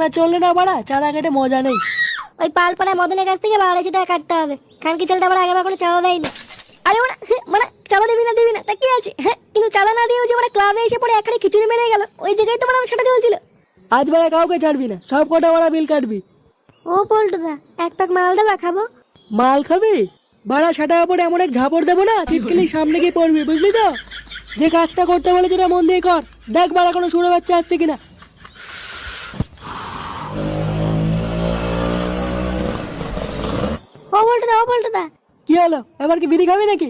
না চললে না বাড়া, চাঁদা কেটে মজা নেই। ওই পালপাড়ায় মদনের কাছ থেকে 250 টাকা কাটতে হবে। খানকি ছেলেটা আবার আগেবার কোনো চাঁদা দেয়নি। আরে ওরা মানে চাঁদা দিবি না তা কি আছে? হ্যাঁ, কিন্তু চাঁদা না দিয়ে যে মানে ক্লাবে এসে পড়ে একারে খিচুড়ি মেরে গেল, ওই জায়গায় তো মানে সেটা চলছিল। আজ বাড়া কাউকে ছাড়বি না, সব কটা বাড়া বিল কাটবি। ও পল্টুদা, এক প্যাক মাল দেবা, খাবো। মাল খাবি? বাড়া সেটা পরে এমন এক ঝাপড় দেবো না, চিটকেলি সামনে গিয়ে পড়বি, বুঝলি তো? যে কাজটা করতে বলে যেটা মন দিয়ে কর। দেখ বাড়া কোনো সুরে বাচ্চা আসছে কিনা। ও পল্টুদা কি হলো, এবার কি বিড়ি খাবি নাকি?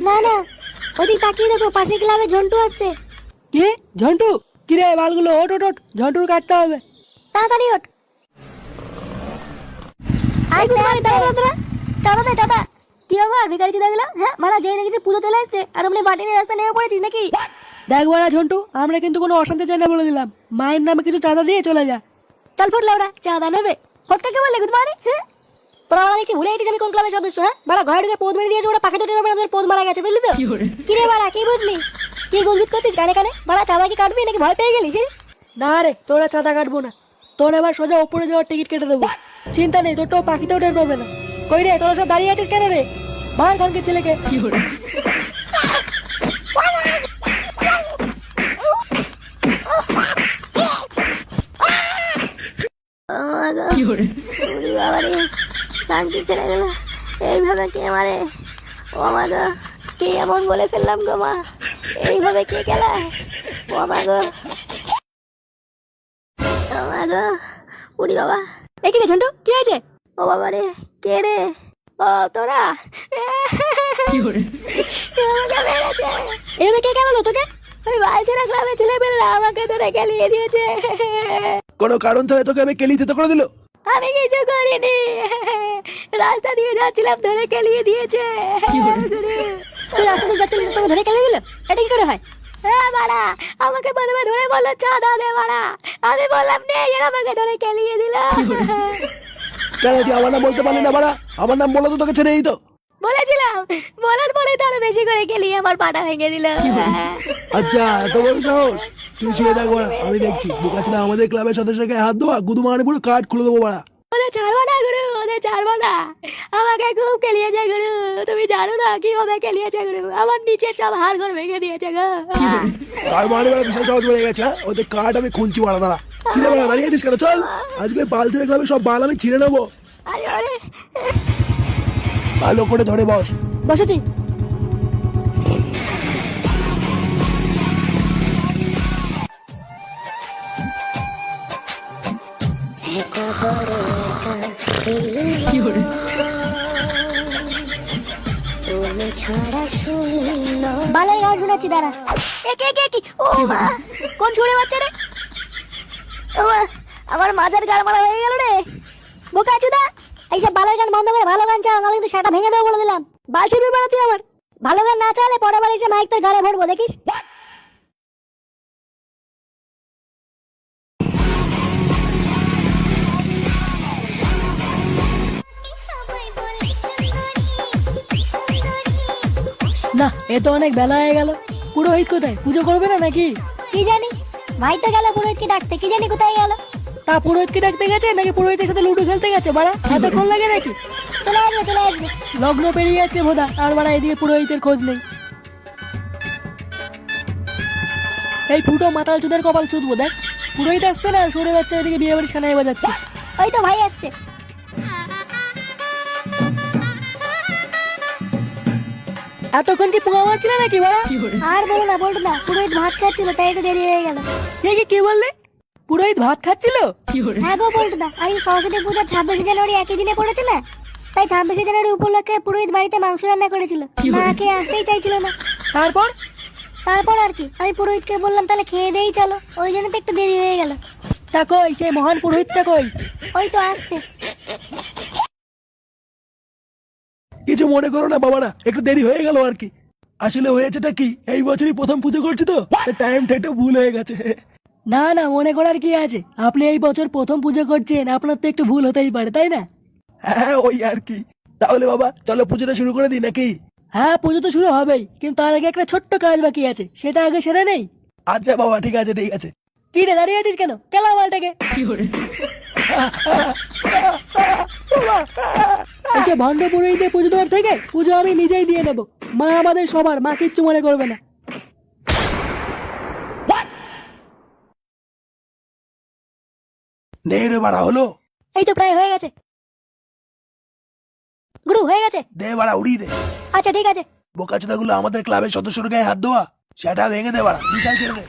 না, ওদিক তাকিয়ে দেখো, পাশে ক্লাবে ঝন্টু আসছে। কি ঝন্টু? কিরে বালগুলো ওট ওট ওট, ঝন্টুর কাটতে হবে। তাড়াতাড়ি ওঠ। চাঁদা কি ব্যাপার, ভিখারি চিদা গেল? হ্যাঁ মারা, যেই দেখেছি পুজো চলে এসছে আর অমনি বাটি নিয়ে রাস্তা নেমে পড়েছিস নাকি? দেখ বাড়া ঝন্টু, আমরা কিন্তু কোনো অশান্তি চাই না বলে দিলাম। মায়ের নামে কিছু চাঁদা দিয়ে চলে যা। চল ফুটলে ওরা চাঁদা নেবে। ফটকাকে বললে গুড মর্নিং। হ্যাঁ তোরা আমরা দেখছি ভুলে গেছিস আমি কোন ক্লাবের সদস্য। হ্যাঁ বাড়া, ঘরে ঢুকে পোদ মেরে দিয়েছে, ওরা পাখি দুটো আমাদের পোদ মারা গেছে, বুঝলি তো? কি রে বাড়া, কি বুঝলি? কি গুলগিত করছিস কানে কানে? বাড়া চাঁদা কি কাটবি নাকি ভয় পেয়ে গেলি? না রে, তোরা চাঁদা কাটবো না। তোর এবার সোজা ওপরে যাওয়ার টিকিট কেটে দেবো। চিন্তা নেই, তোরটাও পাখিতেও টের পাবে না। কই রে, তোরা সব দাঁড়িয়ে আছিস কেন রে? মার খানকে ছেলেকে। এইভাবে কে মারে? ও মা গো, কে এমন বলে ফেললাম গো মা, এইভাবে কে গেলায়? ও মা গো, ও মা গো, উড়ি বাবা। এই কি রে ঝন্টু, কি হয়েছে? ও বাবা রে, কে রে? ও তোরা? আমাকে মেরেছে। এভাবে কে কেমন তোকে? ওই বালছেরা ক্লাবে ছেলেমেয়েরা আমাকে ধরে গেলিয়ে দিয়েছে। কোনো কারণ ছাড়া তোকে আমি কেলি দিতে করে দিল? আমি কিছু করিনি, রাস্তা দিয়ে যাচ্ছিলাম, ধরে কেলিয়ে দিয়েছে। তুই রাস্তা দিয়ে যাচ্ছিলিস, তোকে ধরে কেলিয়ে দিল? এটা কি করে হয়? হ্যাঁ বাড়া, আমাকে প্রথমে ধরে বললো চাঁদা দে বাড়া, আমি বললাম নে, এরা আমাকে ধরে কেলিয়ে দিল। কেন তুই আমার নাম বলতে পারলি না বাড়া? আমার নাম বলো তো তোকে ছেড়ে দিত। বলেছিলাম, বলার পরে তো আরো বেশি করে কেলিয়ে আমার পাটা ভেঙে দিল। আচ্ছা এত বড় সাহস? তুই শুয়ে থাক বাড়া, আমি দেখছি। বোকা ছিল আমাদের ক্লাবের সদস্যকে হাত দেওয়া, গুদু মারানি পুরো কাঠ খুলে দেবো বাড়া। ওদের ছাড়বো না গুরু, ওদের ছাড়বো না। আমাকে খুব কেলিয়েছে গুরু, তুমি জানো না কিভাবে কেলিয়েছে গুরু, আমার নিচের সব হাড় ঘর ভেঙে দিয়েছে গো। তার মানে বাড়া বিশাল সাহস বেড়ে গেছে। হ্যাঁ, ওদের কাঠ আমি খুঁজছি বাড়া। দাঁড়া, কি রে বাড়া, দাঁড়িয়ে আছিস কেন? চল, আজকে বালছেড়ে ক্লাবের সব বাল আমি ছিঁড়ে নেবো। আরে আরে, ভালো করে ধরে বস। বসেছি। বালাই গান শুনেছি, দাঁড়া। এ কে কে কি? ও মা, কোন ছুড়ে বাচ্চা রে? ও মা, আমার মাজার গাল মারা হয়ে গেল রে। বোকা চুদা, এইসব বালার গান বন্ধ করে ভালো গান চাও, নাহলে কিন্তু সেটা ভেঙে দেবো বলে দিলাম। বাল ছিড়বি বানা তুই আমার। ভালো গান না চাইলে পরের বার এসে মাইক তোর গালে ভরবো, দেখিস। না, এ তো অনেক বেলা হয়ে গেল। পুরোহিত কোথায়? পুজো করবে না নাকি? কি জানি, ভাই তো গেল পুরোহিতকে ডাকতে, কি জানি কোথায় গেল। তা পুরোহিতকে ডাকতে গেছে নাকি পুরোহিতের সাথে লুডো খেলতে গেছে বাড়া? এতক্ষণ লাগে নাকি? চলে আসবে চলে আসবে। লগ্ন পেরিয়ে যাচ্ছে ভোদা, আর বাড়া এদিকে পুরোহিতের খোঁজ নেই। এই ফুটো মাতাল চুদের কপাল চুদবো। দেখ, পুরোহিত আসছে না, সরে যাচ্ছে ওইদিকে বিয়ে বাড়ি সানাই বাজাচ্ছে। ওই তো ভাই আসছে। এতক্ষণ কি পোঙা মারছিল নাকি বাড়া? আর বলো না বলতো না, পুরোহিত ভাত খাচ্ছিল তাই একটু দেরি হয়ে গেল। কি বললে? পুরোহিত ভাত খাচ্ছিল? হ্যাঁ গো বলতো না, আজ সরস্বতী পূজা 26শে জানুয়ারি একই দিনে পড়েছে না, তাই 26শে জানুয়ারি উপলক্ষে পুরোহিত বাড়িতে মাংস রান্না করেছিল। মা খেয়ে আসতেই চাইছিল না। তারপর তারপর আর কি, আমি পুরোহিতকে বললাম তাহলে খেয়ে দেই চলো, ওই জন্য তো একটু দেরি হয়ে গেল। তা কই সেই মহান পুরোহিতটা কই? ওই তো আসছে। কিছু মনে করো না বাবারা, একটু দেরি হয়ে গেল আর কি। আসলে হয়েছেটা কি, এই বছরই প্রথম পুজো করছি তো, টাইমটা একটু ভুল হয়ে গেছে। না না, মনে করার কি আছে? আপনি এই বছর প্রথম পুজো করছেন, আপনার তো একটু ভুল হতেই পারে, তাই না? হ্যাঁ ওই আর কি। তাহলে বাবা চলো পুজোটা শুরু করে দিই নাকি? হ্যাঁ, পুজো তো শুরু হবেই, কিন্তু তার আগে একটা ছোট্ট কাজ বাকি আছে, সেটা আগে সেরে নেই। আচ্ছা বাবা, ঠিক আছে ঠিক আছে। কি রে দাঁড়িয়ে আছিস কেন? খেলা মালটাকে। এসে ভণ্ড পুরোহিতে পুজো দেওয়ার থেকে পুজো আমি নিজেই দিয়ে নেবো। মা আমাদের সবার, মা কিচ্ছু মনে করবে না। নে রে বাড়া, হলো? এই তো প্রায় হয়ে গেছে গুরু, হয়ে গেছে। দে বাড়া, উড়িয়ে দে। আচ্ছা ঠিক আছে। বোকাচোদাগুলো আমাদের ক্লাবের সদস্যর গায়ে হাত দেওয়া, সেটা ভেঙে দে বাড়া, বিশাল ছেড়ে দে।